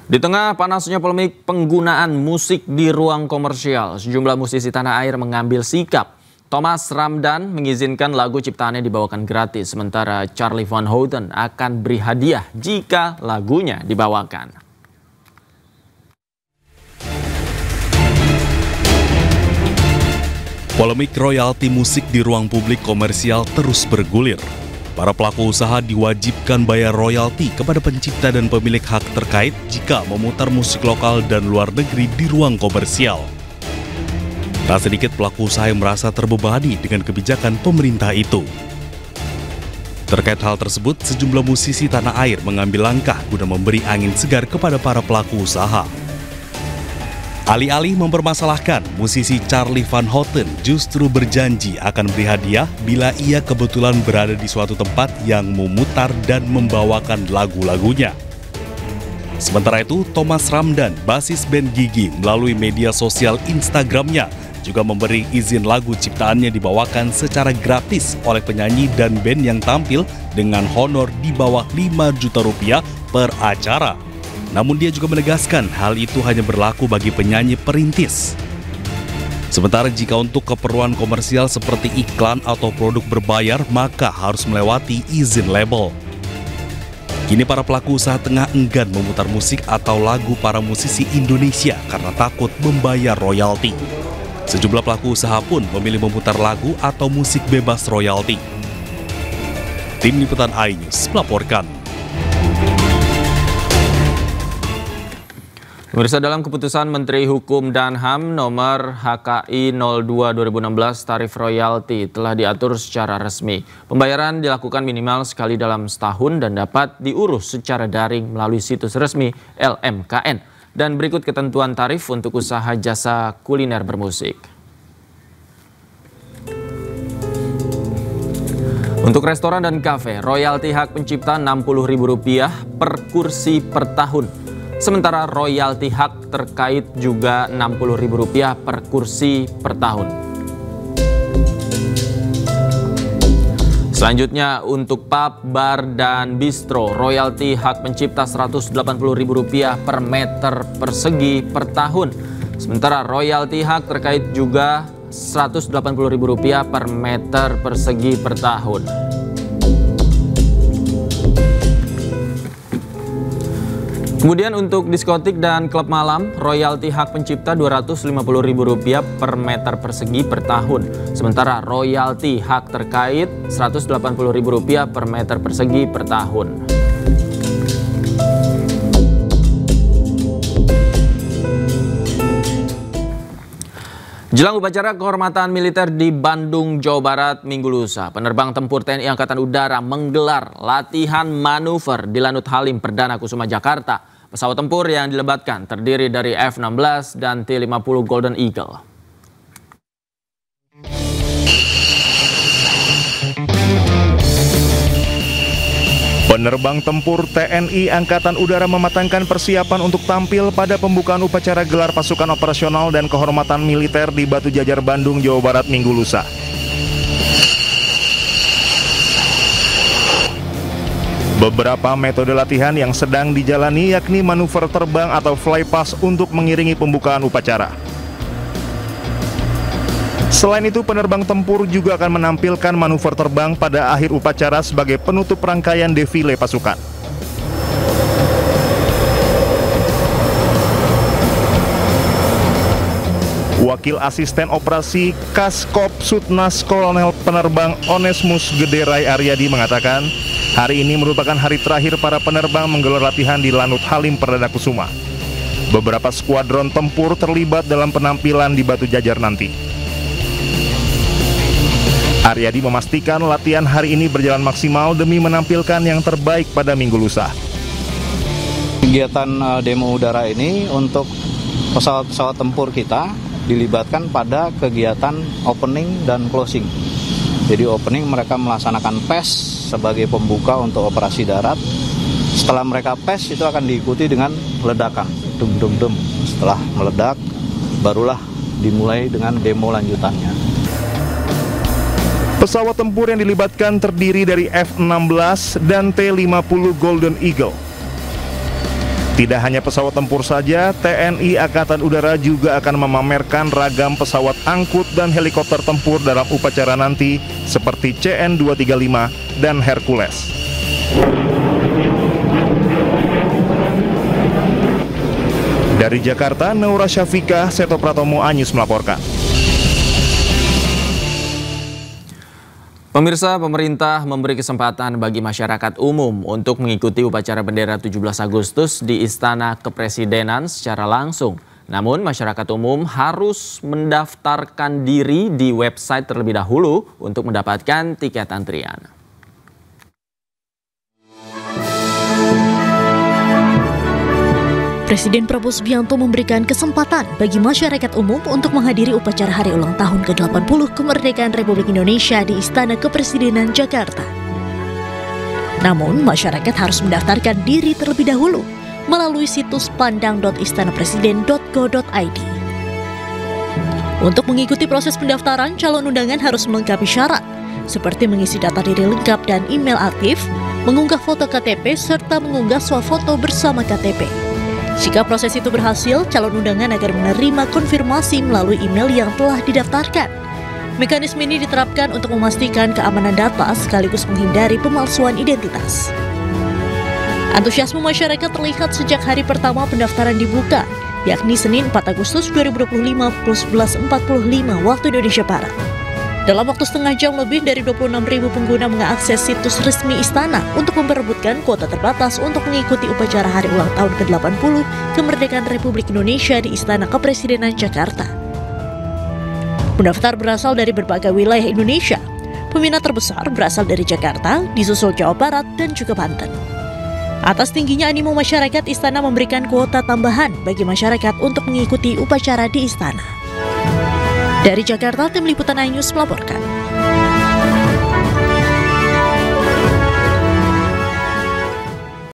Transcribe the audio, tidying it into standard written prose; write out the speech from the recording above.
Di tengah panasnya polemik penggunaan musik di ruang komersial, sejumlah musisi tanah air mengambil sikap. Thomas Ramdhan mengizinkan lagu ciptaannya dibawakan gratis, sementara Charlie Van Houten akan beri hadiah jika lagunya dibawakan. Polemik royalti musik di ruang publik komersial terus bergulir. Para pelaku usaha diwajibkan bayar royalti kepada pencipta dan pemilik hak terkait jika memutar musik lokal dan luar negeri di ruang komersial. Tak sedikit pelaku usaha yang merasa terbebani dengan kebijakan pemerintah itu. Terkait hal tersebut, sejumlah musisi tanah air mengambil langkah guna memberi angin segar kepada para pelaku usaha. Alih-alih mempermasalahkan, musisi Charlie Van Houten justru berjanji akan beri hadiah bila ia kebetulan berada di suatu tempat yang memutar dan membawakan lagu-lagunya. Sementara itu, Thomas Ramdhan, basis band Gigi, melalui media sosial Instagramnya juga memberi izin lagu ciptaannya dibawakan secara gratis oleh penyanyi dan band yang tampil dengan honor di bawah 5 juta rupiah per acara. Namun dia juga menegaskan hal itu hanya berlaku bagi penyanyi perintis. Sementara jika untuk keperluan komersial seperti iklan atau produk berbayar, maka harus melewati izin label. Kini para pelaku usaha tengah enggan memutar musik atau lagu para musisi Indonesia karena takut membayar royalti. Sejumlah pelaku usaha pun memilih memutar lagu atau musik bebas royalti. Tim Liputan iNews melaporkan. Pemirsa, dalam keputusan Menteri Hukum dan HAM nomor HKI 02/2016, tarif royalti telah diatur secara resmi. Pembayaran dilakukan minimal sekali dalam setahun dan dapat diurus secara daring melalui situs resmi LMKN. Dan berikut ketentuan tarif untuk usaha jasa kuliner bermusik. Untuk restoran dan kafe, royalti hak pencipta Rp60.000 per kursi per tahun. Sementara royalti hak terkait juga Rp60.000 per kursi per tahun. Selanjutnya untuk pub, bar, dan bistro, royalti hak pencipta Rp180.000 per meter persegi per tahun. Sementara royalti hak terkait juga Rp180.000 per meter persegi per tahun. Kemudian untuk diskotik dan klub malam, royalti hak pencipta Rp250.000 per meter persegi per tahun. Sementara royalti hak terkait Rp180.000 per meter persegi per tahun. Jelang upacara kehormatan militer di Bandung, Jawa Barat minggu lusa, penerbang tempur TNI Angkatan Udara menggelar latihan manuver di Lanut Halim Perdana Kusuma, Jakarta. Pesawat tempur yang dilebatkan terdiri dari F-16 dan T-50 Golden Eagle. Penerbang tempur TNI Angkatan Udara mematangkan persiapan untuk tampil pada pembukaan upacara gelar pasukan operasional dan kehormatan militer di Batu Jajar, Bandung, Jawa Barat minggu lusa. Beberapa metode latihan yang sedang dijalani yakni manuver terbang atau flypass untuk mengiringi pembukaan upacara. Selain itu, penerbang tempur juga akan menampilkan manuver terbang pada akhir upacara sebagai penutup rangkaian defile pasukan. Wakil Asisten Operasi Kaskop Sutnas Kolonel Penerbang Onesmus Gederai Aryadi mengatakan, hari ini merupakan hari terakhir para penerbang menggelar latihan di Lanut Halim Perdana Kusuma. Beberapa skuadron tempur terlibat dalam penampilan di Batu Jajar nanti. Aryadi memastikan latihan hari ini berjalan maksimal demi menampilkan yang terbaik pada minggu lusa. Kegiatan demo udara ini untuk pesawat-pesawat tempur kita dilibatkan pada kegiatan opening dan closing. Jadi opening mereka melaksanakan PES sebagai pembuka untuk operasi darat. Setelah mereka PES itu akan diikuti dengan ledakan, dum-dum-dum. Setelah meledak, barulah dimulai dengan demo lanjutannya. Pesawat tempur yang dilibatkan terdiri dari F-16 dan T-50 Golden Eagle. Tidak hanya pesawat tempur saja, TNI Angkatan Udara juga akan memamerkan ragam pesawat angkut dan helikopter tempur dalam upacara nanti seperti CN-235 dan Hercules. Dari Jakarta, Naura Syafiqah, Seto Pratomo, Anyus melaporkan. Pemirsa, pemerintah memberi kesempatan bagi masyarakat umum untuk mengikuti upacara bendera 17 Agustus di Istana Kepresidenan secara langsung. Namun, masyarakat umum harus mendaftarkan diri di website terlebih dahulu untuk mendapatkan tiket antrian. Presiden Prabowo Subianto memberikan kesempatan bagi masyarakat umum untuk menghadiri upacara hari ulang tahun ke-80 kemerdekaan Republik Indonesia di Istana Kepresidenan Jakarta. Namun, masyarakat harus mendaftarkan diri terlebih dahulu melalui situs pandang.istanapresiden.go.id. Untuk mengikuti proses pendaftaran, calon undangan harus melengkapi syarat, seperti mengisi data diri lengkap dan email aktif, mengunggah foto KTP, serta mengunggah swafoto bersama KTP. Jika proses itu berhasil, calon undangan akan menerima konfirmasi melalui email yang telah didaftarkan. Mekanisme ini diterapkan untuk memastikan keamanan data sekaligus menghindari pemalsuan identitas. Antusiasme masyarakat terlihat sejak hari pertama pendaftaran dibuka, yakni Senin 4 Agustus 2025 pukul 11.45 waktu Indonesia Barat. Dalam waktu setengah jam, lebih dari 26.000 pengguna mengakses situs resmi Istana untuk memperebutkan kuota terbatas untuk mengikuti upacara hari ulang tahun ke-80 kemerdekaan Republik Indonesia di Istana Kepresidenan Jakarta. Pendaftar berasal dari berbagai wilayah Indonesia. Peminat terbesar berasal dari Jakarta, disusul Jawa Barat, dan juga Banten. Atas tingginya animo masyarakat, Istana memberikan kuota tambahan bagi masyarakat untuk mengikuti upacara di Istana. Dari Jakarta, tim liputan iNews melaporkan.